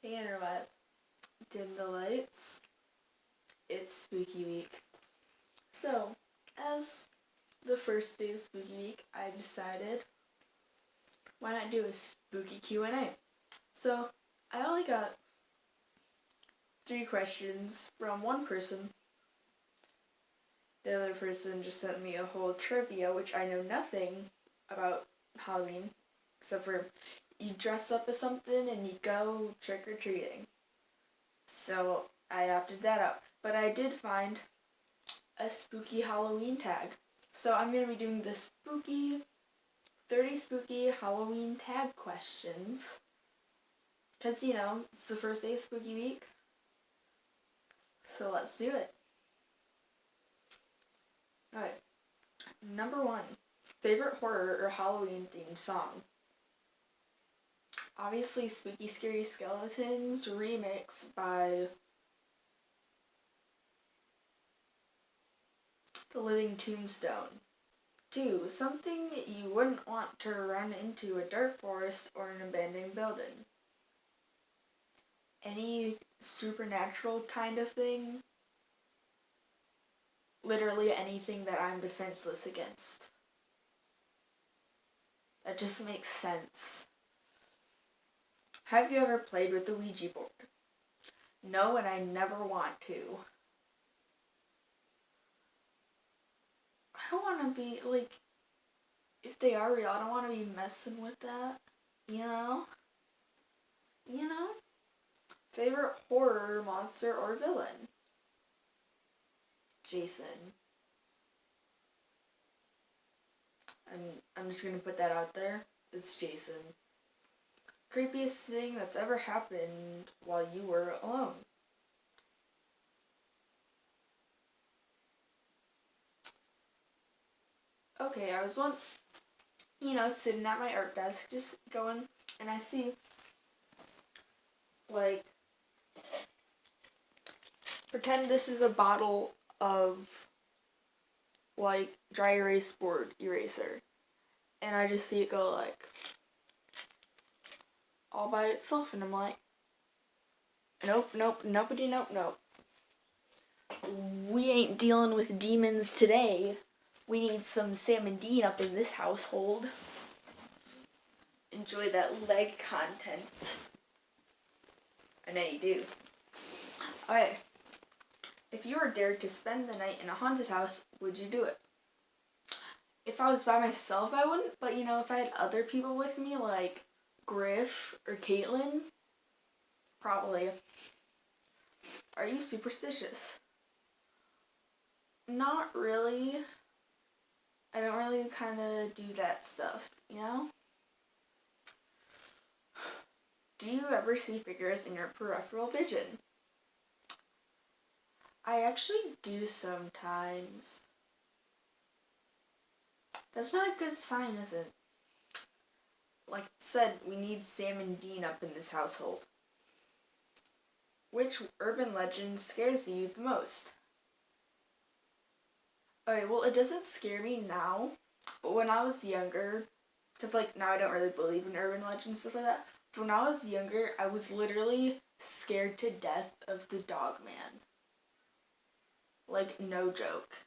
Hey interweb, dim the lights. It's spooky week. So, as the first day of spooky week, I decided why not do a spooky Q&A. So, I only got 3 questions from one person. The other person just sent me a whole trivia, which I know nothing about Halloween, except for you dress up as something and you go trick-or-treating. So I opted that out. But I did find a spooky Halloween tag. So I'm going to be doing the 30 spooky Halloween tag questions. Because, it's the first day of spooky week. So let's do it. Alright. Number 1. Favorite horror or Halloween themed song? Obviously, Spooky Scary Skeletons remix by The Living Tombstone. 2. Something you wouldn't want to run into a dark forest or an abandoned building. Any supernatural kind of thing. Literally anything that I'm defenseless against. That just makes sense. Have you ever played with the Ouija board? No, and I never want to. I don't want to be, if they are real, I don't want to be messing with that, you know? Favorite horror monster or villain? Jason. I'm just gonna put that out there. It's Jason. Creepiest thing that's ever happened while you were alone? Okay, I was once, sitting at my art desk, just going, and I see, pretend this is a bottle of, dry erase board eraser. And I just see it go, all by itself, and I'm like, nope. We ain't dealing with demons today. We need some Sam and Dean up in this household. Enjoy that leg content. I know you do. Alright. If you were dared to spend the night in a haunted house, would you do it? If I was by myself, I wouldn't, but if I had other people with me, like Griff or Caitlin, probably. Are you superstitious? Not really. I don't really kind of do that stuff, Do you ever see figures in your peripheral vision? I actually do sometimes. That's not a good sign, is it? Like I said, we need Sam and Dean up in this household. Which urban legend scares you the most? Okay, well, it doesn't scare me now, but when I was younger, because now I don't really believe in urban legends and stuff like that, but when I was younger, I was literally scared to death of the Dog Man. No joke.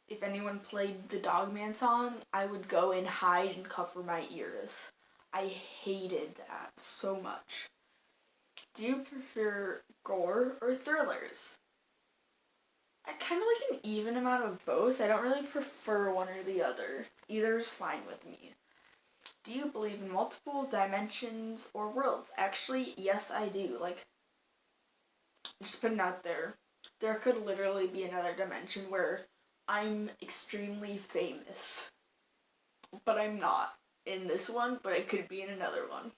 If anyone played the Dog Man song, I would go and hide and cover my ears. I hated that so much. Do you prefer gore or thrillers? I kind of like an even amount of both. I don't really prefer one or the other. Either is fine with me. Do you believe in multiple dimensions or worlds? Actually, yes, I do. Just putting out there. There could literally be another dimension where I'm extremely famous. But I'm not in this one, but I could be in another one.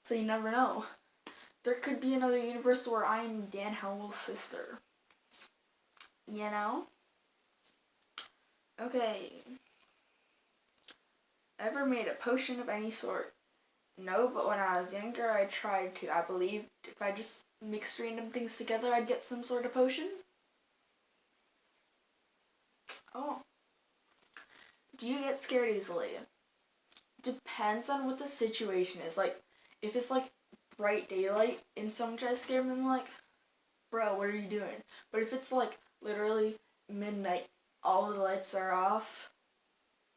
So you never know. There could be another universe where I'm Dan Howell's sister. Okay. Ever made a potion of any sort? No, but when I was younger, I tried to. I believed if I just mixed random things together, I'd get some sort of potion. Oh. Do you get scared easily? Depends on what the situation is. If it's bright daylight and someone tries to scare me, I'm like, bro, what are you doing? But if it's like literally midnight, all the lights are off,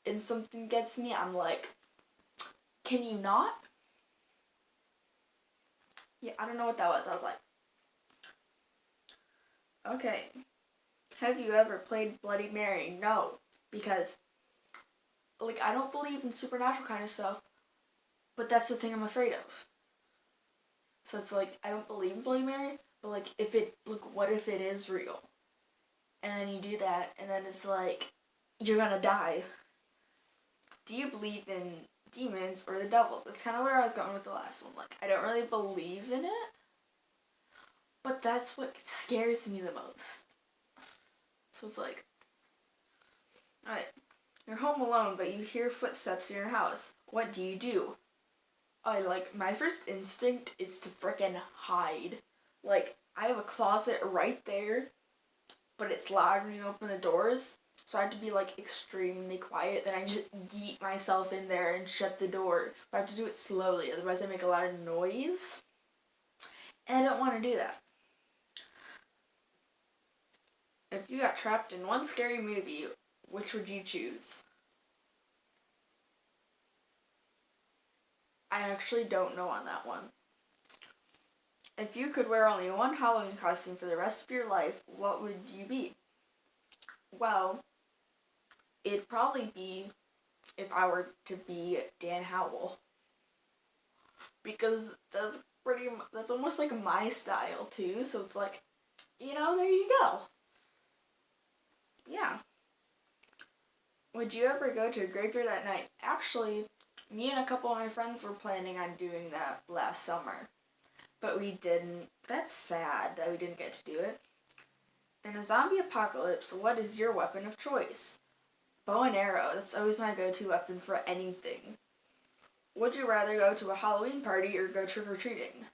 and something gets me, I'm like, can you not? Yeah, I don't know what that was. I was like, okay. Have you ever played Bloody Mary? No, because like I don't believe in supernatural kind of stuff, but that's the thing I'm afraid of. So it's like I don't believe in Bloody Mary, but like if it like what if it is real? And then you do that, and then it's like you're gonna die. Do you believe in demons or the devil? That's kind of where I was going with the last one. Like I don't really believe in it, but that's what scares me the most. So it's like, alright, you're home alone, but you hear footsteps in your house. What do? My first instinct is to frickin' hide. Like, I have a closet right there, but it's loud when you open the doors, so I have to be, like, extremely quiet. Then I just yeet myself in there and shut the door. But I have to do it slowly, otherwise I make a lot of noise. And I don't want to do that. If you got trapped in one scary movie, which would you choose? I actually don't know on that one. If you could wear only one Halloween costume for the rest of your life, what would you be? Well, it'd probably be if I were to be Dan Howell. Because that's almost like my style too, so it's like, there you go. Yeah. Would you ever go to a graveyard at night? Actually, me and a couple of my friends were planning on doing that last summer. But we didn't. That's sad that we didn't get to do it. In a zombie apocalypse, what is your weapon of choice? Bow and arrow. That's always my go-to weapon for anything. Would you rather go to a Halloween party or go trick-or-treating?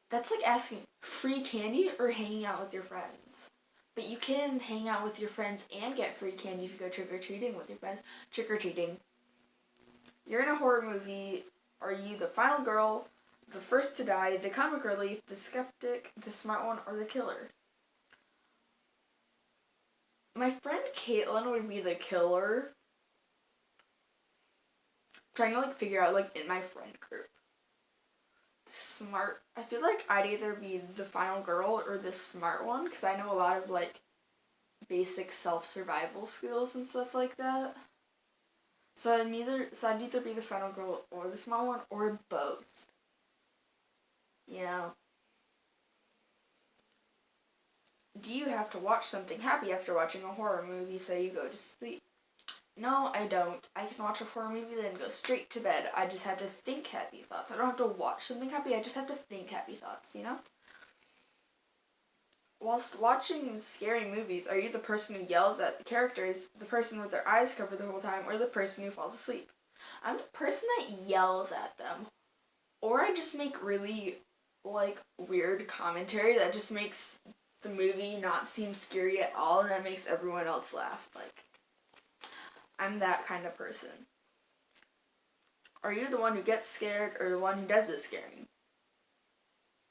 That's like asking free candy or hanging out with your friends. But you can hang out with your friends and get free candy if you go trick-or-treating with your friends. Trick-or-treating. You're in a horror movie. Are you the final girl, the first to die, the comic relief, the skeptic, the smart one, or the killer? My friend Caitlin would be the killer. I'm trying to figure out in my friend group. Smart. I feel like I'd either be the final girl or the smart one because I know a lot of basic self-survival skills and stuff like that. So I'd either be the final girl or the small one or both. Do you have to watch something happy after watching a horror movie so you go to sleep? No, I don't. I can watch a horror movie then go straight to bed. I just have to think happy thoughts. I don't have to watch something happy, I just have to think happy thoughts, Whilst watching scary movies, are you the person who yells at the characters, the person with their eyes covered the whole time, or the person who falls asleep? I'm the person that yells at them. Or I just make really, weird commentary that just makes the movie not seem scary at all, and that makes everyone else laugh. I'm that kind of person. Are you the one who gets scared, or the one who does the scaring?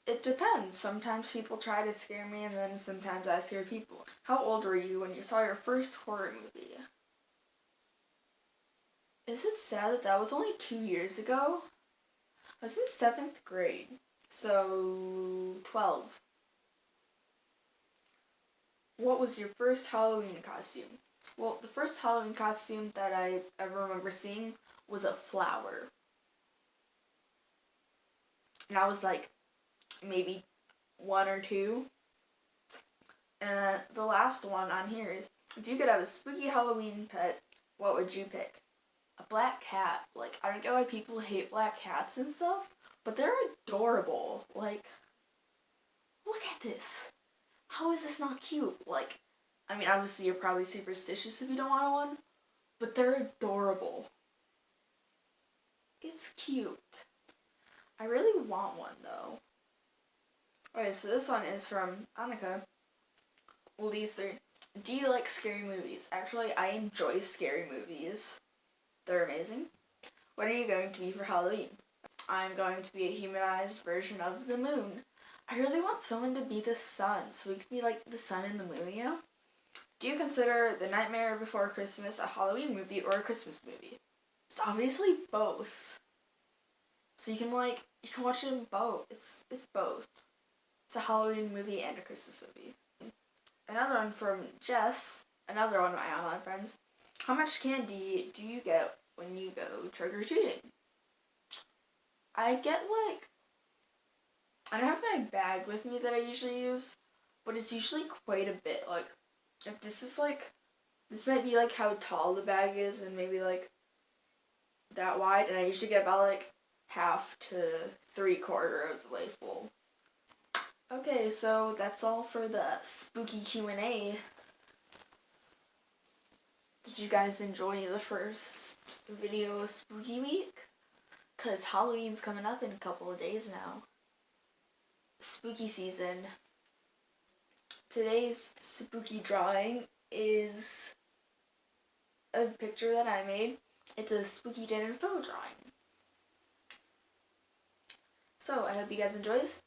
It depends. Sometimes people try to scare me, and then sometimes I scare people. How old were you when you saw your first horror movie? Is it sad that was only 2 years ago? I was in 7th grade, so 12. What was your first Halloween costume? Well, the first Halloween costume that I ever remember seeing was a flower. And I was maybe 1 or 2. And the last one on here is, if you could have a spooky Halloween pet, what would you pick? A black cat. I don't get why people hate black cats and stuff, but they're adorable. Look at this. How is this not cute? Obviously you're probably superstitious if you don't want one, but they're adorable. It's cute. I really want one, though. Okay, so this one is from Annika. Well, these three. Do you like scary movies? Actually, I enjoy scary movies. They're amazing. What are you going to be for Halloween? I'm going to be a humanized version of the moon. I really want someone to be the sun, so we could be like the sun and the moon, you know? Do you consider The Nightmare Before Christmas a Halloween movie or a Christmas movie? It's obviously both. So you can watch it in both. It's both. It's a Halloween movie and a Christmas movie. Another one from Jess, another one of my online friends. How much candy do you get when you go trick or treating? I get I don't have my bag with me that I usually use, but it's usually quite a bit. Like, if this might be like how tall the bag is and maybe like that wide, and I usually get about like half to 3/4 of the way full. Okay, so that's all for the spooky Q&A. Did you guys enjoy the first video of Spooky Week? Because Halloween's coming up in a couple of days now. Spooky season. Today's spooky drawing is a picture that I made. It's a spooky dinner photo drawing. So, I hope you guys enjoy this.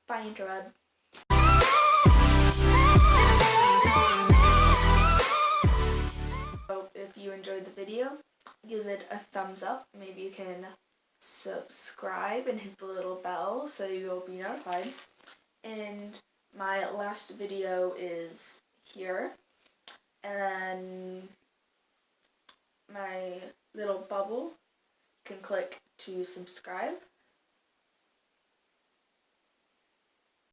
Bye, Interweb. So, if you enjoyed the video, give it a thumbs up. Maybe you can subscribe and hit the little bell so you'll be notified. And my last video is here. And then my little bubble, you can click to subscribe.